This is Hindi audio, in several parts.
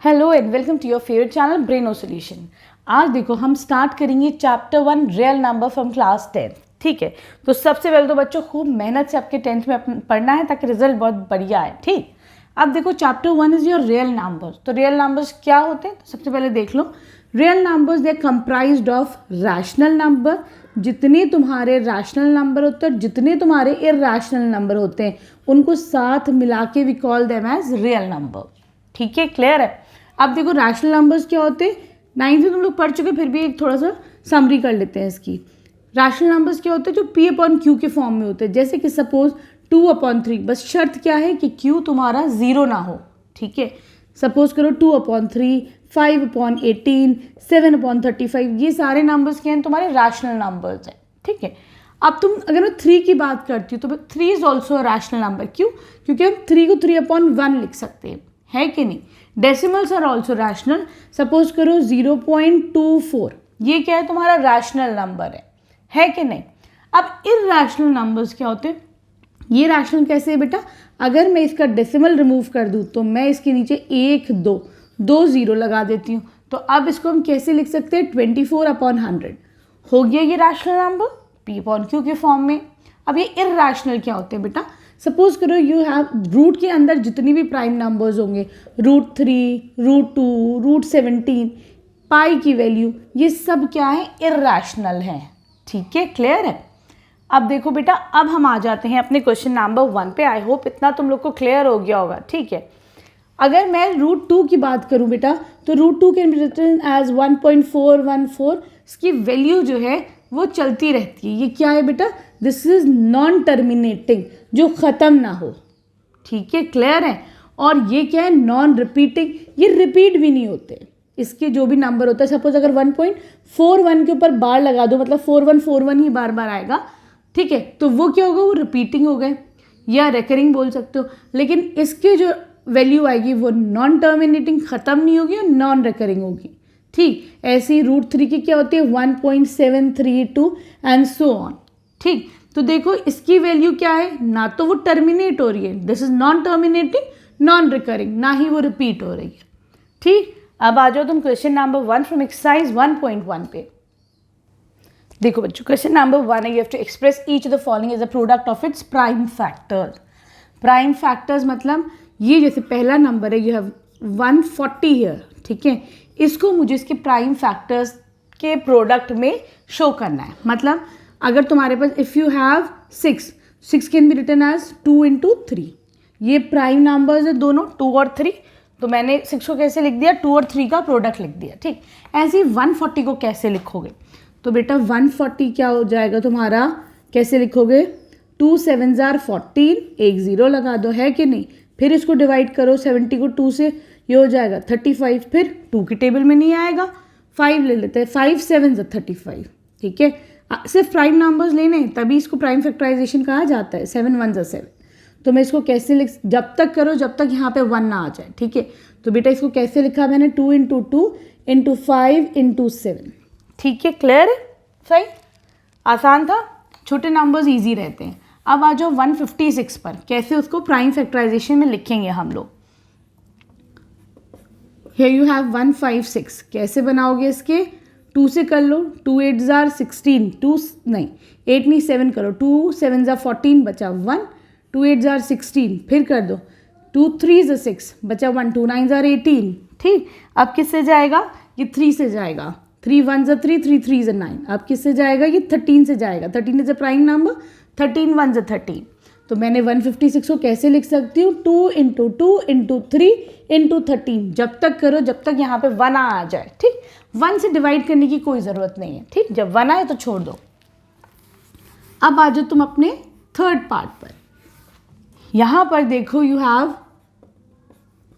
Hello and welcome to your favourite channel Braino Solution. आज देखो हम स्टार्ट करेंगे chapter 1 real number from class 10। ठीक है, तो सबसे पहले तो बच्चों खूब मेहनत से आपके 10th में पढ़ना है ताकि रिजल्ट बहुत बढ़िया है। ठीक, अब देखो chapter 1 is your real number. तो रियल नंबर्स क्या होते हैं, तो सबसे पहले देख लो। Real numbers they comprised of rational number. जितने तुम्हारे रैशनल नंबर होते हैं, जितने तुम्हारे इररैशनल नंबर होते हैं, उनको साथ मिला के we call them as real number. ठीक है, क्लियर है। अब देखो रैशनल नंबर्स क्या होते हैं, 9th में तुम लोग पढ़ चुके, फिर भी एक थोड़ा सा समरी कर लेते हैं इसकी। रैशनल नंबर्स क्या होते हैं, जो P अपॉन Q के फॉर्म में होते हैं। जैसे कि सपोज 2/3, बस शर्त क्या है कि Q तुम्हारा 0 ना हो। ठीक है, सपोज करो 2/3, 5/18, 7/35, ये सारे नंबर्स क्या हैं, तुम्हारे रैशनल नंबर्स हैं। ठीक है, अब तुम अगर मैं 3 की बात करती हूँ तो 3 इज ऑल्सो रैशनल नंबर। क्यों? क्योंकि हम 3 को 3/1 लिख सकते हैं, है कि नहीं। Decimals are also rational. Suppose करो 0.24, ये क्या है, तुम्हारा रैशनल नंबर है कि नहीं। अब इररैशनल नंबर्स क्या होते हैं, ये रैशनल कैसे है बेटा, अगर मैं इसका डेसिमल रिमूव कर दूँ तो मैं इसके नीचे 1, 2 जीरो लगा देती हूँ। तो अब इसको हम कैसे लिख सकते हैं, 24/100 हो गया ये rational number P upon Q के फॉर्म में। अब ये इररैशनल क्या होते हैं बेटा, सपोज करो यू हैव रूट के अंदर जितनी भी प्राइम नंबर्स होंगे, √3, √2, √17, पाई की वैल्यू, ये सब क्या है, इररैशनल है। ठीक है, क्लियर है। अब देखो बेटा, अब हम आ जाते हैं अपने क्वेश्चन नंबर 1 पे। आई होप इतना तुम लोग को क्लियर हो गया होगा। ठीक है, अगर मैं √2 की बात करूं बेटा, तो √2 कैन बी रिटन एज 1.414। इसकी वैल्यू जो है वो चलती रहती है। ये क्या है बेटा, दिस इज नॉन टर्मिनेटिंग, जो ख़त्म ना हो। ठीक है, क्लियर है। और ये क्या है, नॉन रिपीटिंग, ये रिपीट भी नहीं होते। इसके जो भी नंबर होता है, सपोज अगर 1.41 के ऊपर बार लगा दो, मतलब 4141 ही बार बार आएगा। ठीक है, तो वो क्या होगा, वो रिपीटिंग हो गए या रेकरिंग बोल सकते हो। लेकिन इसके जो वैल्यू आएगी वो नॉन टर्मिनेटिंग, ख़त्म नहीं होगी और नॉन रिकरिंग होगी। ठीक, ऐसे ही √3 की क्या होती है, 1.732 एंड सो ऑन। ठीक, तो देखो इसकी वैल्यू क्या है, ना तो वो टर्मिनेट हो रही है, this is non terminating, non recurring, ना ही वो रिपीट हो रही है। ठीक, अब आ जाओ तुम क्वेश्चन नंबर 1 फ्रॉम एक्सरसाइज 1.1 पे। देखो बच्चों, क्वेश्चन नंबर 1 है, you have to express each of the following as a product of its prime factors. Prime factors मतलब ये जैसे पहला नंबर है, यू हैव 140 हियर। ठीक है, इसको मुझे इसके प्राइम फैक्टर्स के प्रोडक्ट में शो करना है। मतलब अगर तुम्हारे पास if you have 6 can be written as 2 × 3, ये प्राइम नंबर्स है दोनों, 2 और 3। तो मैंने 6 को कैसे लिख दिया, 2 और 3 का प्रोडक्ट लिख दिया। ठीक, ऐसे ही 140 को कैसे लिखोगे, तो बेटा 140 क्या हो जाएगा तुम्हारा, कैसे लिखोगे, 2 7s are 14, एक ज़ीरो लगा दो, है कि नहीं। फिर इसको डिवाइड करो, 70 को 2 से, ये हो जाएगा 35। फिर 2 की टेबल में नहीं आएगा, 5 ले लेते हैं, 5 7s are 35। ठीक है, सिर्फ प्राइम नंबर्स लेने तभी इसको प्राइम फैक्टराइजेशन कहा जाता है। 7 1s are 7। तो मैं इसको कैसे लिख, जब तक करो जब तक यहाँ पे 1 ना आ जाए। ठीक है, तो बेटा इसको कैसे लिखा मैंने, 2 × 2 × 5 × 7। ठीक है, क्लियर है, सही, आसान था, छोटे नंबर्स इजी रहते हैं। अब आ जाओ 156 पर, कैसे उसको प्राइम फैक्टराइजेशन में लिखेंगे हम लोग। Here you have 156, कैसे बनाओगे इसके, 2 से कर लो, 2 8s are 16, 2 नहीं 8 नहीं 7 करो, 2 7s are 14 बचा 1, 2 8s are 16, फिर कर दो, 2 3s are 6 बचा 1, 2 9s are 18। ठीक, अब किससे जाएगा, ये 3 से जाएगा, 3 1s are 3, 3 3s are 9। अब किससे जाएगा, ये 13 से जाएगा, 13 is a prime number, 13 1s are 13। तो मैंने 156 को कैसे लिख सकती हूँ, 2 × 2 × 3 × 13। जब तक करो जब तक यहाँ पे 1 आ जाए। ठीक, 1 से डिवाइड करने की कोई ज़रूरत नहीं है। ठीक, जब 1 आए तो छोड़ दो। अब आ जाओ तुम अपने थर्ड पार्ट पर। यहाँ पर देखो यू हैव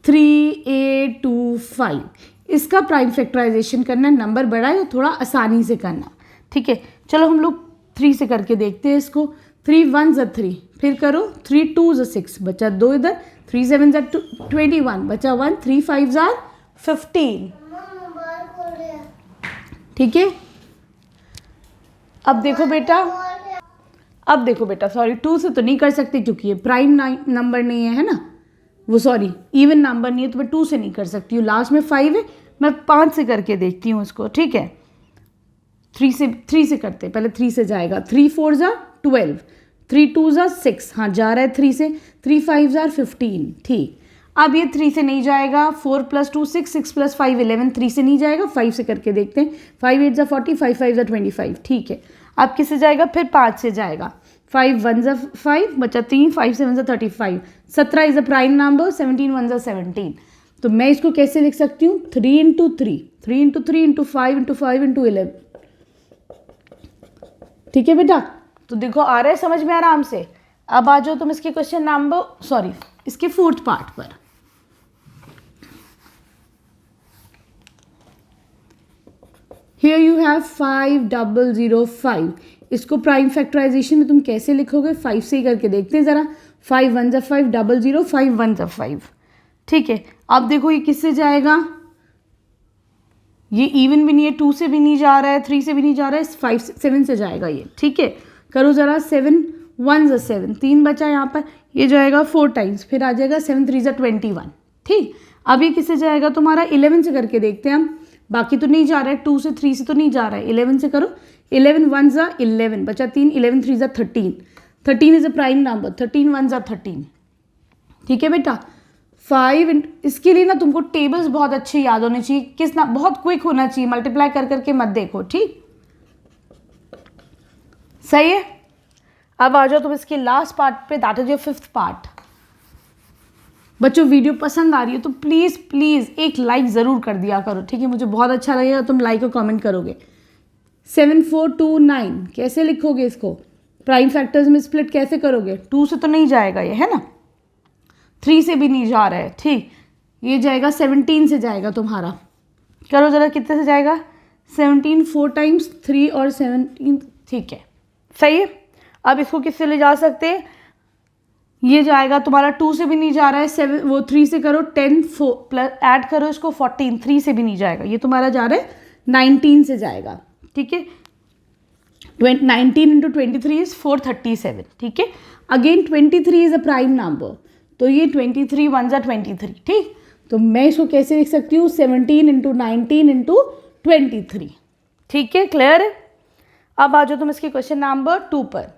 3 8 2 5, इसका प्राइम फैक्टराइजेशन करना, नंबर बड़ा है तो थोड़ा आसानी से करना। ठीक है, चलो हम लोग 3 से करके देखते हैं इसको। 3 1s are 3, फिर करो, 3 2s are 6 बचा 2 इधर, 3 7s are 21 बचा 1, 3 5s are 15। ठीक है, अब देखो बेटा, सॉरी 2 से तो नहीं कर सकते क्योंकि ये प्राइम नंबर नहीं है, है ना। वो सॉरी इवन नंबर नहीं है तो मैं 2 से नहीं कर सकती हूँ, लास्ट में 5 है, मैं 5 से करके देखती हूँ इसको, ठीक है। 3 से करते, पहले 3 से जाएगा, 3 4 ज़ा 12, 3 2 ज़ा 6, हाँ जा रहा है 3 से, 3 5 ज़ा 15, ठीक। अब ये 3 से नहीं जाएगा, 4 + 2 6, 6 + 5 11, 3 से नहीं जाएगा, 5 से करके देखते हैं, 5 8 ज़ा 40, 5 5 ज़ा 25, ठीक है। अब किससे जाएगा, फिर 5 से जाएगा, 5 1 ज़ा 5 बचा 3, 5 7 ज़ा 35, 17 इज़ अ प्राइम नंबर, 17 1 ज़ा 17। तो मैं इसको कैसे लिख सकती हूँ, 3 × 3, 3 × 3 × 5 × 5 × 11, ठीक है बेटा। तो देखो आ रहा है समझ में आराम से। अब आ जाओ तुम इसके क्वेश्चन नंबर सॉरी इसके 4th पार्ट पर। हियर यू हैव 5005, इसको प्राइम फैक्टराइजेशन में तुम कैसे लिखोगे, 5 से ही करके देखते हैं ज़रा, 5 1 ज़ा 5, 00, 5 1 ज़ा 5, ठीक है। अब देखो ये किससे जाएगा, ये इवन भी नहीं है, 2 से भी नहीं जा रहा है, 3 से भी नहीं जा रहा है, 5 7 से जाएगा ये, ठीक है। करो ज़रा, 7 1 ज़ा 7, 3 बचा यहाँ पर, ये जाएगा 4 टाइम्स, फिर आ जाएगा 7 3 ज़ा 21, ठीक। अब ये किससे जाएगा तुम्हारा, 11 से करके देखते हैं हम, बाकी तो नहीं जा रहा है, 2 से 3 से तो नहीं जा रहा है, 11 से करो, 11 1 ज़ा 11 बचा 3, 11 3 ज़ा 13, 13 इज़ अ प्राइम नंबर, 13 1 ज़ा 13, ठीक है बेटा। 5 इसके लिए ना तुमको टेबल्स बहुत अच्छे याद होने चाहिए, किस ना बहुत क्विक होना चाहिए, मल्टीप्लाई कर करके मत देखो, ठीक सही है। अब आ जाओ तुम इसके लास्ट पार्ट पे, that is your 5th part. बच्चों वीडियो पसंद आ रही है तो प्लीज़ प्लीज़ एक लाइक ज़रूर कर दिया करो, ठीक है, मुझे बहुत अच्छा लगेगा तुम लाइक और कमेंट करोगे। 7 4 2 9 कैसे लिखोगे इसको, प्राइम फैक्टर्स में स्प्लिट कैसे करोगे, 2 से तो नहीं जाएगा ये, है ना, 3 से भी नहीं जा रहा है, ठीक। ये जाएगा 17 से जाएगा तुम्हारा, करो ज़रा कितने से जाएगा, 17 4 टाइम्स 3 और 17, ठीक है सही है। अब इसको किससे ले जा सकते हैं, ये जाएगा तुम्हारा 2 से भी नहीं जा रहा है, 7 वो 3 से करो, 10 4 प्लस ऐड करो इसको 14, 3 से भी नहीं जाएगा, ये तुम्हारा जा रहा है 19 से जाएगा, ठीक है। 19 × 23 इज 437, ठीक है। Again 23 is a prime number, तो ये 23 1 ज़ा 23, ठीक। तो मैं इसको कैसे लिख सकती हूँ, 17 × 19 × 23, ठीक है, क्लियर है। अब आ जाओ तुम इसके क्वेश्चन नंबर 2 पर।